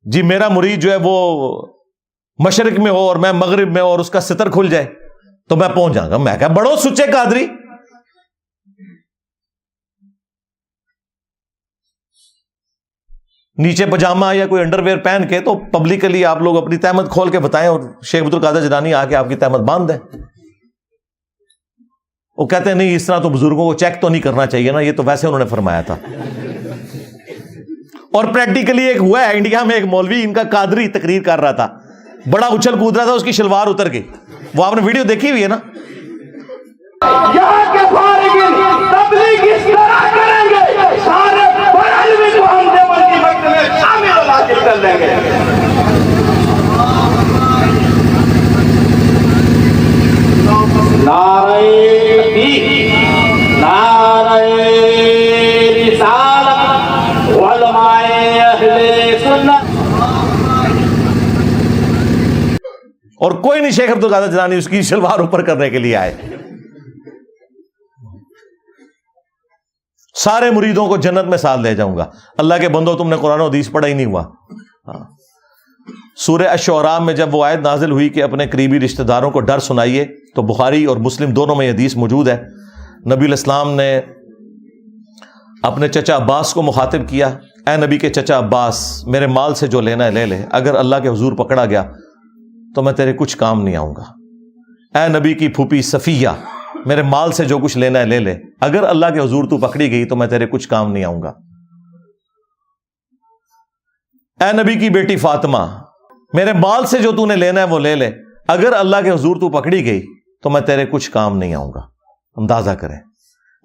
Speaker 2: جی میرا مرید جو ہے وہ مشرق میں ہو اور میں مغرب میں ہو اور اس کا ستر کھل جائے تو میں پہنچ جاؤں گا. میں کہا بڑو سچے قادری. نیچے پجامہ یا کوئی انڈر ویئر پہن کے تو پبلکلی آپ لوگ اپنی تہمت کھول کے بتائیں اور شیخ عبد القادر جیلانی آ کے آپ کی تہمت باندھ دیں. وہ کہتے ہیں نہیں اس طرح تو بزرگوں کو چیک تو نہیں کرنا چاہیے نا، یہ تو ویسے انہوں نے فرمایا تھا. اور پریکٹیکلی ایک ہوا ہے انڈیا میں، ایک مولوی ان کا قادری تقریر کر رہا تھا، بڑا اچھل کود رہا تھا، اس کی شلوار اتر گئی. وہ آپ نے ویڈیو دیکھی ہوئی ہے نا؟
Speaker 8: یہاں کے فارغین تبلیغ اس طرح کریں گے، سارے بڑھلوی کو ہم دیوبند کی مکتب میں شامل و داخل کر لیں گے. نعرہ تکبیر، نعرہ رسالت، علماء اہل سنت.
Speaker 2: اور کوئی نہیں شیخ عبد القادر جیلانی اس کی شلوار اوپر کرنے کے لیے آئے. سارے مریدوں کو جنت میں ساتھ لے جاؤں گا. اللہ کے بندو تم نے قرآن و حدیث پڑھا ہی نہیں ہوا. سورہ الشعراء میں جب وہ آیت نازل ہوئی کہ اپنے قریبی رشتہ داروں کو ڈر سنائیے، تو بخاری اور مسلم دونوں میں یہ حدیث موجود ہے. نبی علیہ السلام نے اپنے چچا عباس کو مخاطب کیا، اے نبی کے چچا عباس، میرے مال سے جو لینا ہے لے لے، اگر اللہ کے حضور پکڑا گیا تو میں تیرے کچھ کام نہیں آؤں گا. اے نبی کی پھوپھی صفیہ، میرے مال سے جو کچھ لینا ہے لے لے، اگر اللہ کے حضور تو پکڑی گئی تو میں تیرے کچھ کام نہیں آؤں گا. اے نبی کی بیٹی فاطمہ، میرے مال سے جو تو نے لینا ہے وہ لے لے، اگر اللہ کے حضور تو پکڑی گئی تو میں تیرے کچھ کام نہیں آؤں گا. اندازہ کریں.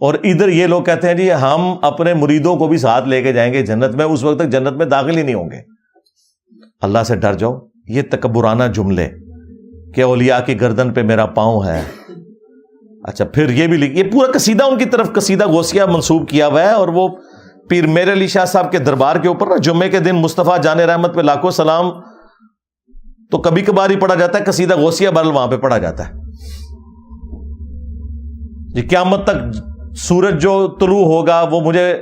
Speaker 2: اور ادھر یہ لوگ کہتے ہیں جی ہم اپنے مریدوں کو بھی ساتھ لے کے جائیں گے جنت میں، اس وقت تک جنت میں داخل ہی نہیں ہوں گے. اللہ سے ڈر جاؤ. یہ تکبرانہ جملے کہ اولیاء کی گردن پہ میرا پاؤں ہے. اچھا پھر یہ بھی یہ پورا قصیدہ ان کی طرف قصیدہ غوثیہ منسوب کیا ہوا ہے. اور وہ پیر میر علی شاہ صاحب کے دربار کے اوپر نا جمعے کے دن مصطفیٰ جان رحمت پہ لاکھوں سلام تو کبھی کبھار ہی پڑھا جاتا ہے، قصیدہ غوثیہ برل وہاں پہ پڑھا جاتا ہے. یہ قیامت تک سورج جو طلوع ہوگا وہ مجھے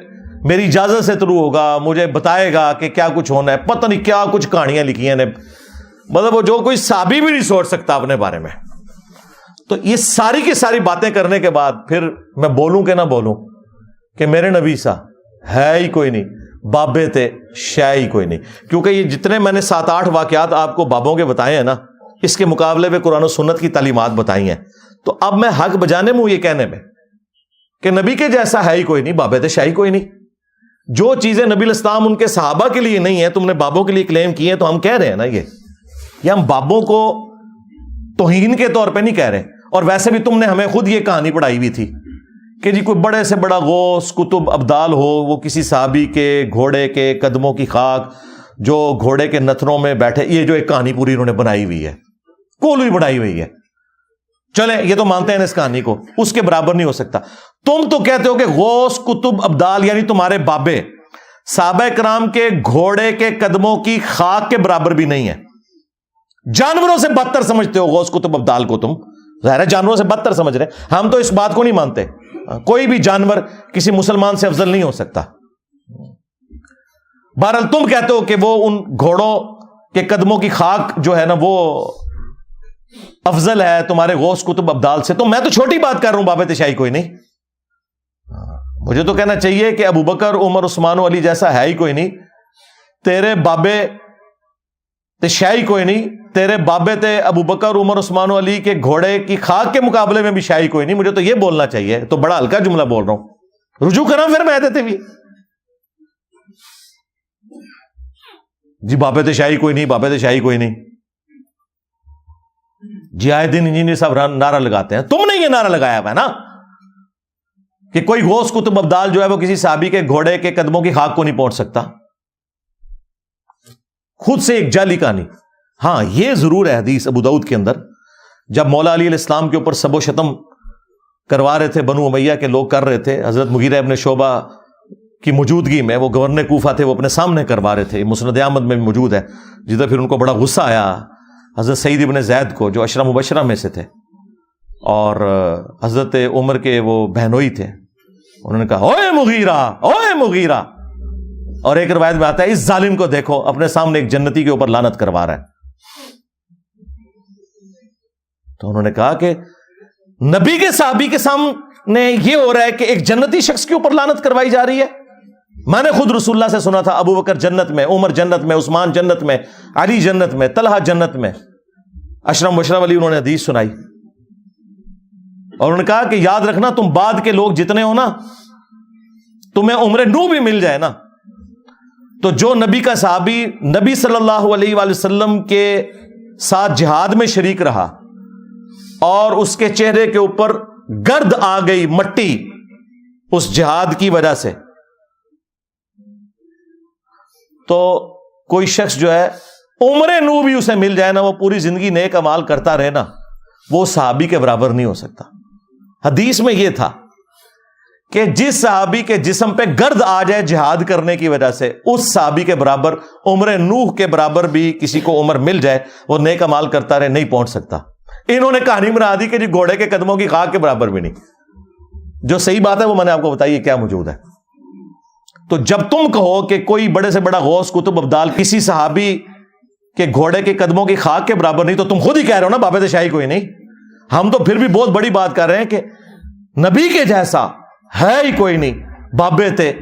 Speaker 2: میری اجازت سے طلوع ہوگا، مجھے بتائے گا کہ کیا کچھ ہونا ہے. پتہ نہیں کیا کچھ کہانیاں لکھی ہیں نے، مطلب وہ جو کوئی صحابی بھی نہیں سوچ سکتا اپنے بارے میں. تو یہ ساری کی ساری باتیں کرنے کے بعد پھر میں بولوں کہ نہ بولوں کہ میرے نبی سا ہے ہی کوئی نہیں، بابے تھے شے ہی کوئی نہیں. کیونکہ یہ جتنے میں نے 7-8 واقعات آپ کو بابوں کے بتائے ہیں نا، اس کے مقابلے میں قرآن و سنت کی تعلیمات بتائی ہیں. تو اب میں حق بجانے میں ہوں یہ کہنے میں کہ نبی کے جیسا ہے ہی کوئی نہیں، بابے تھے شے ہی کوئی نہیں. جو چیزیں نبی الاسلام ان کے صحابہ کے لیے نہیں ہیں تم نے بابوں کے لیے کلیم کی ہیں. تو ہم کہہ رہے ہیں نا یہ ہم بابوں کو توہین کے طور پہ نہیں کہہ رہے. اور ویسے بھی تم نے ہمیں خود یہ کہانی پڑھائی ہوئی تھی کہ جی کوئی بڑے سے بڑا غوث کتب ابدال ہو, وہ کسی صحابی کے گھوڑے کے قدموں کی خاک جو گھوڑے کے نتنوں میں بیٹھے, یہ جو ایک کہانی پوری انہوں نے بنائی ہوئی ہے, کولوئی بنائی ہوئی ہے. چلیں یہ تو مانتے ہیں اس کہانی کو, اس کے برابر نہیں ہو سکتا. تم تو کہتے ہو کہ غوث کتب ابدال یعنی تمہارے بابے صحابہ کرام کے گھوڑے کے قدموں کی خاک کے برابر بھی نہیں ہے. جانوروں سے بدتر سمجھتے ہو غوث کتب ابدال کو, تم ظاہر ہے جانوروں سے بدتر سمجھ رہے. ہم تو اس بات کو نہیں مانتے. کوئی بھی جانور کسی مسلمان سے افضل نہیں ہو سکتا. بہرحال تم کہتے ہو کہ وہ ان گھوڑوں کے قدموں کی خاک جو ہے نا وہ افضل ہے تمہارے غوث کتب ابدال سے. تو میں تو چھوٹی بات کر رہا ہوں, بابے تشیعی کوئی نہیں. مجھے تو کہنا چاہیے کہ ابو بکر عمر عثمان و علی جیسا ہے ہی کوئی نہیں. تیرے بابے تشیعی کوئی نہیں. تیرے بابے تھے ابو بکر عمر عثمان و علی کے گھوڑے کی خاک کے مقابلے میں بھی شیعی کوئی نہیں. مجھے تو یہ بولنا چاہیے. تو بڑا ہلکا جملہ بول رہا ہوں, رجوع کرا پھر میں دیتے بھی جی بابے تشیعی کوئی نہیں, بابے تشیعی کوئی نہیں. جی آئے دن انجینئر صاحب نعرہ لگاتے ہیں. تم نے یہ نعرہ لگایا ہوا ہے نا کہ کوئی غوث کتب ابدال جو ہے وہ کسی صحابی کے گھوڑے کے قدموں کی خاک کو نہیں پہنچ سکتا. خود سے ایک جعلی کہانی. ہاں یہ ضرور ہے حدیث ابو داؤد کے اندر, جب مولا علی علیہ السلام کے اوپر سب و شتم کروا رہے تھے بنو امیہ کے لوگ کر رہے تھے, حضرت مغیرہ ابن شعبہ کی موجودگی میں, وہ گورنر کوفہ تھے, وہ اپنے سامنے کروا رہے تھے. مسند احمد میں بھی موجود ہے. جدھر پھر ان کو بڑا غصہ آیا حضرت سعید ابن زید کو, جو عشرہ مبشرہ میں سے تھے اور حضرت عمر کے وہ بہنوئی تھے. انہوں نے کہا اوے مغیرہ, اوے مغیرہ. اور ایک روایت میں آتا ہے اس ظالم کو دیکھو اپنے سامنے ایک جنتی کے اوپر لعنت کروا رہا ہے. تو انہوں نے کہا کہ نبی کے صحابی کے سامنے یہ ہو رہا ہے کہ ایک جنتی شخص کے اوپر لعنت کروائی جا رہی ہے. میں نے خود رسول اللہ سے سنا تھا ابو بکر جنت میں, عمر جنت میں, عثمان جنت میں, علی جنت میں, طلحہ جنت میں. عشرہ مبشرہ والی انہوں نے حدیث سنائی اور انہوں نے کہا کہ یاد رکھنا تم بعد کے لوگ جتنے ہو نا, تمہیں عمر نو بھی مل جائے نا, تو جو نبی کا صحابی نبی صلی اللہ علیہ وآلہ وسلم کے ساتھ جہاد میں شریک رہا اور اس کے چہرے کے اوپر گرد آ گئی, مٹی, اس جہاد کی وجہ سے, تو کوئی شخص جو ہے عمر نو بھی اسے مل جائے نا, وہ پوری زندگی نیک اعمال کرتا رہے نا, وہ صحابی کے برابر نہیں ہو سکتا. حدیث میں یہ تھا کہ جس صحابی کے جسم پہ گرد آ جائے جہاد کرنے کی وجہ سے, اس صحابی کے برابر, عمر نوح کے برابر بھی کسی کو عمر مل جائے, وہ نیک اعمال کرتا رہے, نہیں پہنچ سکتا. انہوں نے کہانی بنا دی کہ جی گھوڑے کے قدموں کی خاک کے برابر بھی نہیں. جو صحیح بات ہے وہ میں نے آپ کو بتائی کیا موجود ہے. تو جب تم کہو کہ کوئی بڑے سے بڑا غوث کتب ابدال کسی صحابی کے گھوڑے کے قدموں کی خاک کے برابر نہیں, تو تم خود ہی کہہ رہے ہو نا بابے تشیعی کوئی نہیں. ہم تو پھر بھی بہت بڑی بات کر رہے ہیں کہ نبی کے جیسا ہے ہی کوئی نہیں, بابے تھے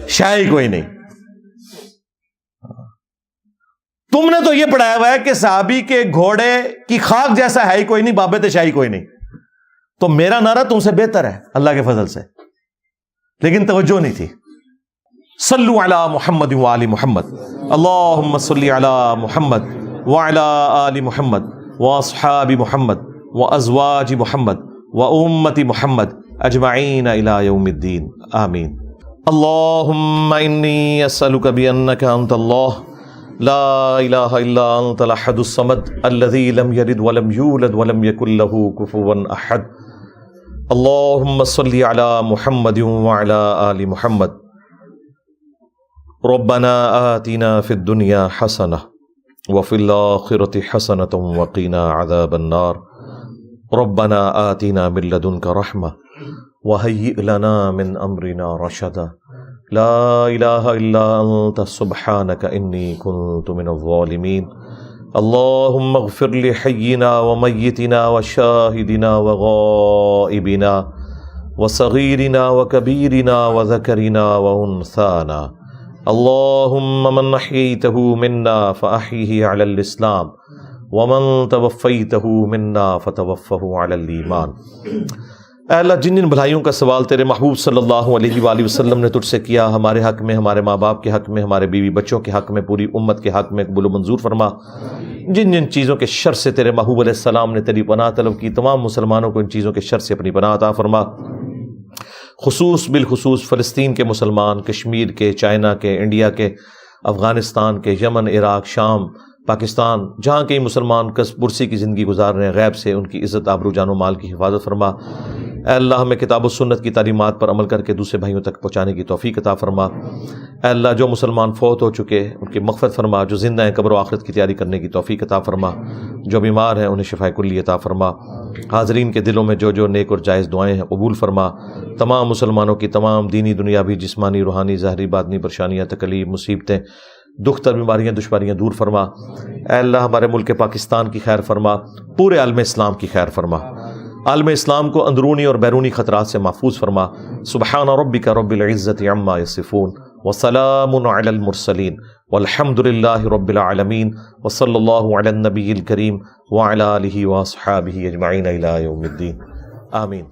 Speaker 2: شیعی کوئی نہیں. تم نے تو یہ پڑھایا ہوا ہے کہ صحابی کے گھوڑے کی خاک جیسا ہے ہی کوئی نہیں, بابے تشیعی کوئی نہیں. تو میرا نعرہ تم سے بہتر ہے اللہ کے فضل سے, لیکن توجہ نہیں تھی. صلو علی محمد وآل محمد, اللہم صلی علی محمد وعلی آل محمد واصحاب محمد وازواج محمد وامت محمد اجمعین الی یوم الدین, آمین. اللہم انی اسألک بانک انت اللہ لا الہ الا انت الاحد الصمد الذی لم یلد ولم یولد ولم یکن له کفوا احد. اللہم صلی علی محمد وعلی آل محمد. ربنا آتنا فی الدنیا حسنہ وفی الآخرة حسنة وقنا عذاب النار. ربنا آتنا من لدنک رحمہ وہیئ لنا من امرنا رشدا. لا الہ الا انت سبحانک انی کنت من الظالمین. اللہم اغفر لحینا ومیتنا وشاہدنا وغائبنا وصغیرنا وکبیرنا وذکرنا وانثانا. اللہم من احییتہ منا فاحیہ علی الاسلام ومن توفیتہ منا فتوفہ علی الایمان. اے اللہ جن جن بھلائیوں کا سوال تیرے محبوب صلی اللہ علیہ وآلہ وسلم نے تجھ سے کیا، ہمارے حق میں، ہمارے ماں باپ کے حق میں، ہمارے بیوی بچوں کے حق میں، پوری امت کے حق میں قبول و منظور فرما۔ جن جن چیزوں کے شر سے تیرے محبوب علیہ السلام نے تیری پناہ طلب کی، تمام مسلمانوں کو ان چیزوں کے شر سے اپنی پناہ عطا فرما۔ بالخصوص فلسطین کے مسلمان، کشمیر کے، چائنا کے، انڈیا کے، افغانستان کے، یمن، عراق، شام، پاکستان، جہاں کئی مسلمان کسب پرسی کی زندگی گزار رہے ہیں، غیب سے ان کی عزت، آبرو، جان و مال کی حفاظت فرما۔ اے اللہ ہمیں کتاب و سنت کی تعلیمات پر عمل کر کے دوسرے بھائیوں تک پہنچانے کی توفیق عطا فرما۔ اے اللہ جو مسلمان فوت ہو چکے ان کی مغفرت فرما، جو زندہ ہیں قبر و آخرت کی تیاری کرنے کی توفیق عطا فرما، جو بیمار ہیں انہیں شفاء کلی عطا فرما۔ حاضرین کے دلوں میں جو جو نیک اور جائز دعائیں ہیں قبول فرما۔ تمام مسلمانوں کی تمام دینی، دنیاوی، جسمانی، روحانی، ظاہری، باطنی پریشانیاں، تکلیف، مصیبتیں، دکھ تر، بیماریاں، دشواریاں دور فرما۔ اے اللہ ہمارے ملک پاکستان کی خیر فرما، پورے عالم اسلام کی خیر فرما، عالم اسلام کو اندرونی اور بیرونی خطرات سے محفوظ فرما۔ سبحان ربک رب العزت عما یصفون وسلام علی المرسلین والحمد للہ رب العالمین وصلی اللہ علی النبی الکریم وعلی آلہ واصحابہ اجمعین الی یوم الدین، آمین۔